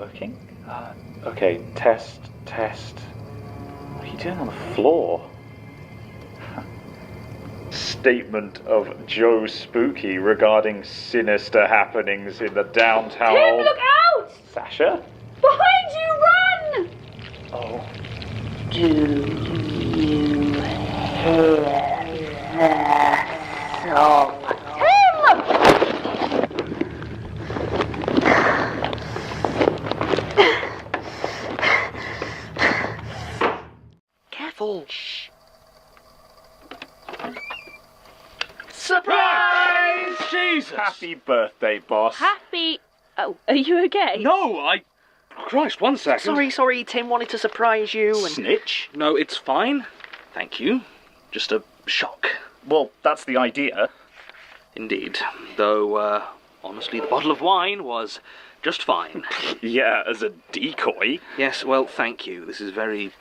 working. Okay, test. What are you doing on the floor? Statement of Joe Spooky regarding sinister happenings in the downtown. Tim, look out! Sasha? Behind you, run! Oh. Do you hear that song? Careful. Shh. Surprise! Jesus! Happy birthday, boss. Happy... Oh, are you okay? No, Christ, 1 second. Sorry, Tim wanted to surprise you and... Snitch? No, it's fine. Thank you. Just a shock. Well, that's the idea. Indeed. Though, honestly, the bottle of wine was just fine. Yeah, as a decoy. Yes, well, thank you. This is very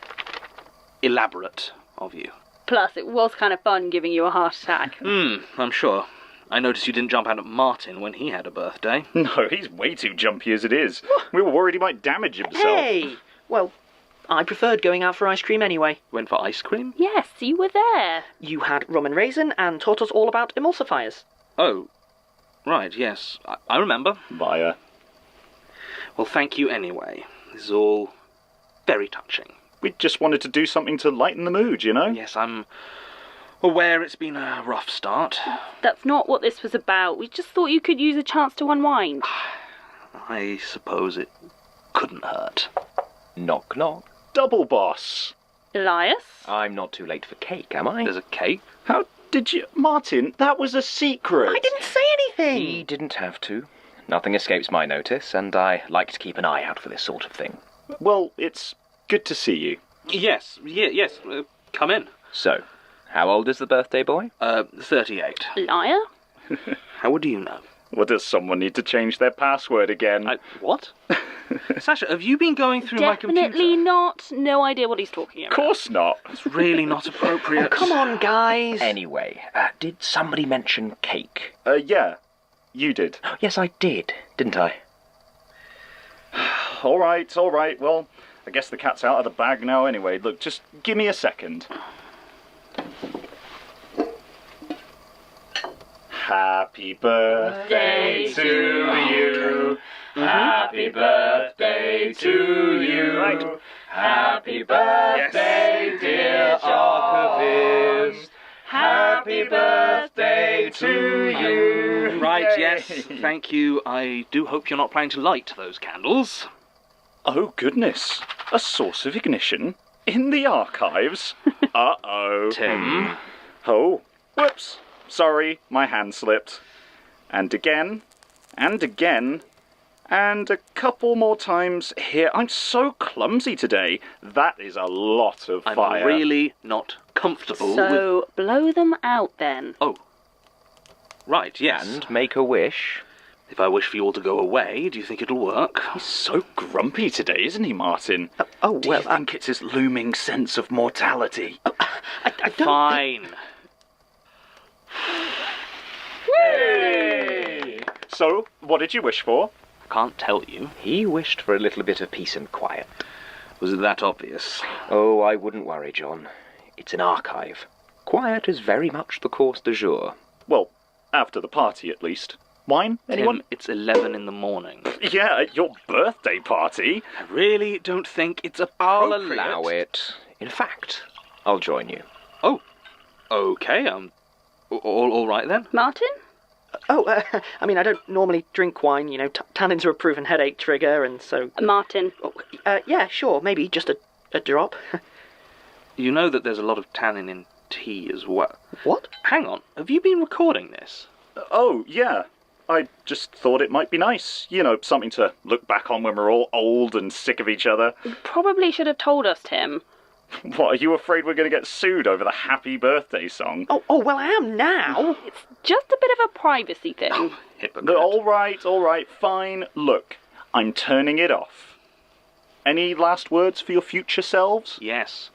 elaborate of you. Plus, it was kind of fun giving you a heart attack. I'm sure. I noticed you didn't jump out at Martin when he had a birthday. No, he's way too jumpy as it is. We were worried he might damage himself. Hey! Well, I preferred going out for ice cream anyway. Went for ice cream? Yes, you were there. You had rum and raisin and taught us all about emulsifiers. Oh, right, yes. I remember. Via. Well, thank you anyway. This is all very touching. We just wanted to do something to lighten the mood, you know? Yes, I'm aware it's been a rough start. That's not what this was about. We just thought you could use a chance to unwind. I suppose it couldn't hurt. Knock, knock. Double boss. Elias? I'm not too late for cake, am I? There's a cake. How did you... Martin, that was a secret. I didn't say anything! He didn't have to. Nothing escapes my notice, and I like to keep an eye out for this sort of thing. Well, it's good to see you. Yes. Come in. So, how old is the birthday boy? 38. Liar? How would you know? Well, does someone need to change their password again? What? Sasha, have you been going through my computer? Definitely not. No idea what he's talking Of about. course not. It's really not appropriate. Oh, come on, guys. Anyway, did somebody mention cake? Yeah. You did. Yes, I did, didn't I? All right. Well, I guess the cat's out of the bag now anyway. Look, just give me a second. Happy birthday to you. Happy birthday to you. Right. Happy birthday, dear archivist. Happy birthday to you. Right, yes, thank you. I do hope you're not planning to light those candles. Oh, goodness. A source of ignition in the archives? Uh-oh. Tim. Oh, whoops. Sorry, my hand slipped. And again, and again, and a couple more times here. I'm so clumsy today. That is a lot of fire. I'm really not comfortable with... So, blow them out then. Oh. Right, yes. And make a wish. If I wish for you all to go away, do you think it'll work? He's so grumpy today, isn't he, Martin? Do you think it's his looming sense of mortality? I don't Fine. Yay! So, what did you wish for? I can't tell you. He wished for a little bit of peace and quiet. Was it that obvious? Oh, I wouldn't worry, John. It's an archive. Quiet is very much the course du jour. Well, after the party, at least. Wine? Anyone? Tim, it's 11 in the morning. Yeah, at your birthday party. I really don't think it's I'll appropriate. allow it. In fact, I'll join you. Oh, okay, all right then. Martin? I mean, I don't normally drink wine, you know, tannins are a proven headache trigger, and so... Martin. Yeah, sure, maybe just a drop. You know that there's a lot of tannin in tea as well. What? Hang on, have you been recording this? Oh, yeah. I just thought it might be nice. You know, something to look back on when we're all old and sick of each other. You probably should have told us, Tim. What, are you afraid we're going to get sued over the happy birthday song? Oh, well, I am now. It's just a bit of a privacy thing. Hypocrite. No, all right, fine. Look, I'm turning it off. Any last words for your future selves? Yes.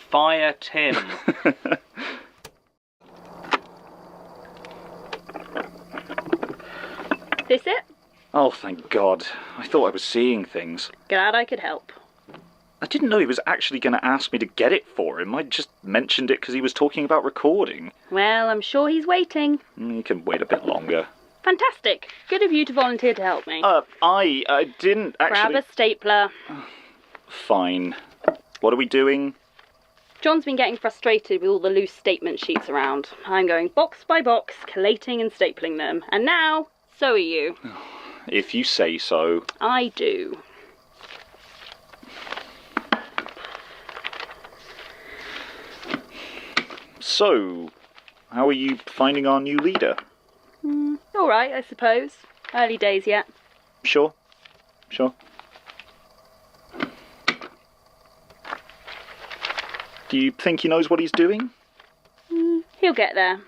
Fire Tim. This it? Oh, thank God. I thought I was seeing things. Glad I could help. I didn't know he was actually going to ask me to get it for him. I just mentioned it because he was talking about recording. Well, I'm sure he's waiting. He can wait a bit longer. Fantastic. Good of you to volunteer to help me. I didn't actually... Grab a stapler. Fine. What are we doing? John's been getting frustrated with all the loose statement sheets around. I'm going box by box, collating and stapling them. And now, so are you. If you say so. I do. So, how are you finding our new leader? All right, I suppose. Early days yet. Sure. Do you think he knows what he's doing? He'll get there.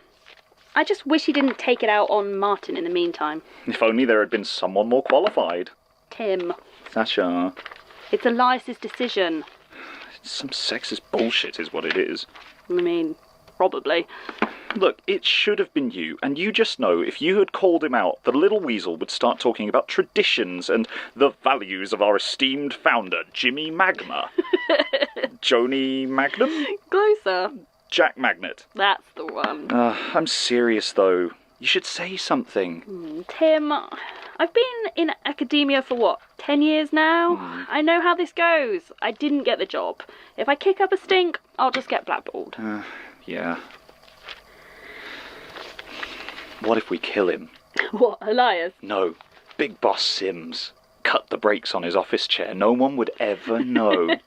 I just wish he didn't take it out on Martin in the meantime. If only there had been someone more qualified. Tim. Sasha. It's Elias's decision. Some sexist bullshit is what it is. I mean, probably. Look, it should have been you, and you just know if you had called him out, the little weasel would start talking about traditions and the values of our esteemed founder, Jimmy Magma. Joni Magnum? Closer. Jack Magnet. That's the one. I'm serious, though. You should say something. Tim, I've been in academia for 10 years now? I know how this goes. I didn't get the job. If I kick up a stink, I'll just get blackballed. Yeah. What if we kill him? What, Elias? No. Big Boss Sims. Cut the brakes on his office chair. No one would ever know.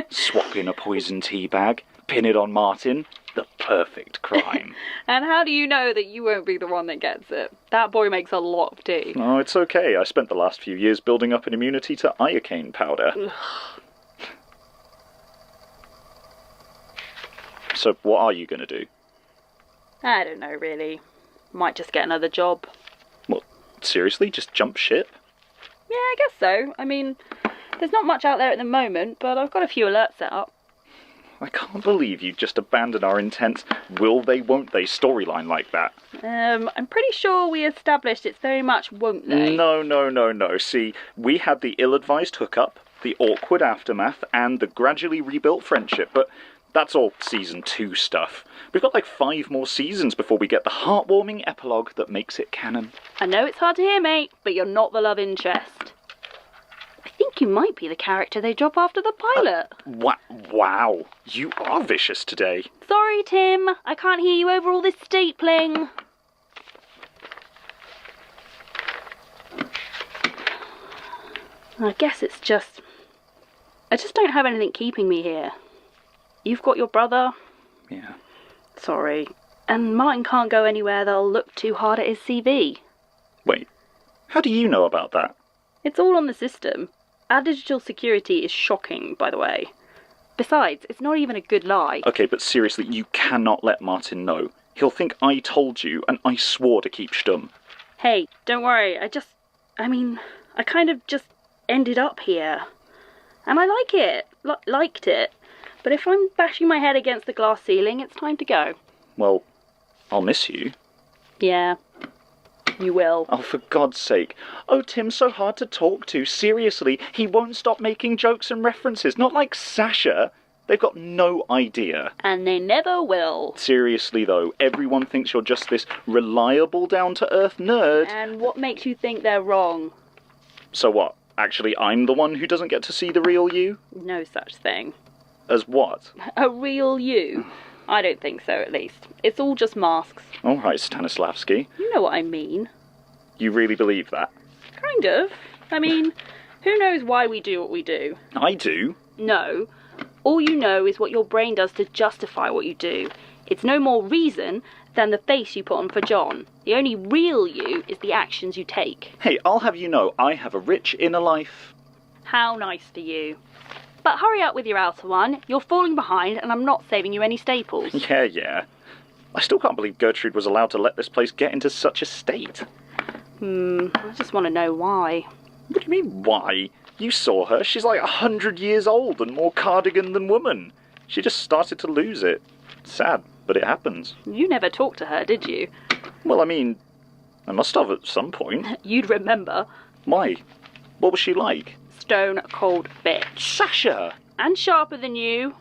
Swap in a poison tea bag. Pin it on Martin. The perfect crime. And how do you know that you won't be the one that gets it? That boy makes a lot of tea. Oh, it's okay. I spent the last few years building up an immunity to iocane powder. So what are you going to do? I don't know, really. Might just get another job. What, seriously? Just jump ship? Yeah, I guess so. I mean, there's not much out there at the moment, but I've got a few alerts set up. I can't believe you just abandoned our intense will they, won't they storyline like that. I'm pretty sure we established it's very much won't they. No. See, we had the ill-advised hookup, the awkward aftermath, and the gradually rebuilt friendship, but that's all Season 2 stuff. We've got like 5 more seasons before we get the heartwarming epilogue that makes it canon. I know it's hard to hear, mate, but you're not the love interest. I think you might be the character they drop after the pilot. Wow, you are vicious today. Sorry, Tim. I can't hear you over all this stapling. I guess it's just... I just don't have anything keeping me here. You've got your brother. Yeah. Sorry. And Martin can't go anywhere that'll look too hard at his CV. Wait, how do you know about that? It's all on the system. Our digital security is shocking, by the way. Besides, it's not even a good lie. Okay, but seriously, you cannot let Martin know. He'll think I told you, and I swore to keep stum. Hey, don't worry, I kind of just ended up here. And I like it. Liked it. But if I'm bashing my head against the glass ceiling, it's time to go. Well, I'll miss you. Yeah, you will. Oh, for God's sake. Oh, Tim's so hard to talk to. Seriously, he won't stop making jokes and references. Not like Sasha. They've got no idea. And they never will. Seriously, though, everyone thinks you're just this reliable, down-to-earth nerd. And what makes you think they're wrong? So what? Actually, I'm the one who doesn't get to see the real you? No such thing. As what? A real you? I don't think so, at least. It's all just masks. All right, Stanislavski. You know what I mean. You really believe that? Kind of. I mean, who knows why we do what we do? I do. No. All you know is what your brain does to justify what you do. It's no more reason than the face you put on for John. The only real you is the actions you take. Hey, I'll have you know, I have a rich inner life. How nice for you. But hurry up with your outer one. You're falling behind and I'm not saving you any staples. Yeah. I still can't believe Gertrude was allowed to let this place get into such a state. I just want to know why. What do you mean, why? You saw her. She's like 100 years old and more cardigan than woman. She just started to lose it. Sad, but it happens. You never talked to her, did you? Well, I mean, I must have at some point. You'd remember. Why? What was she like? Stone cold bitch. Sasha! And sharper than you.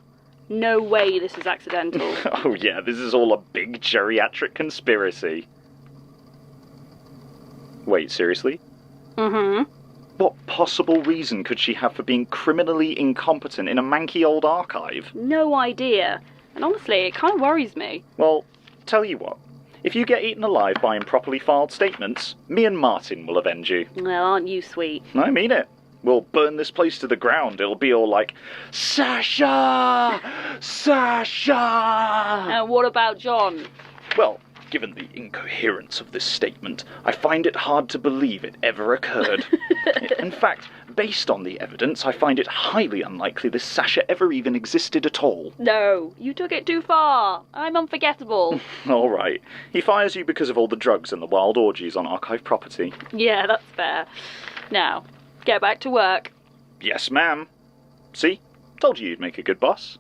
No way this is accidental. Oh yeah, this is all a big geriatric conspiracy. Wait, seriously? Mm-hmm. What possible reason could she have for being criminally incompetent in a manky old archive? No idea. And honestly, it kind of worries me. Well, tell you what. If you get eaten alive by improperly filed statements, me and Martin will avenge you. Well, aren't you sweet? I mean it. We'll burn this place to the ground. It'll be all like, Sasha! Sasha! And what about John? Well, given the incoherence of this statement, I find it hard to believe it ever occurred. In fact, based on the evidence, I find it highly unlikely this Sasha ever even existed at all. No, you took it too far. I'm unforgettable. All right. He fires you because of all the drugs and the wild orgies on archive property. Yeah, that's fair. Now, get back to work. Yes, ma'am. See? Told you you'd make a good boss.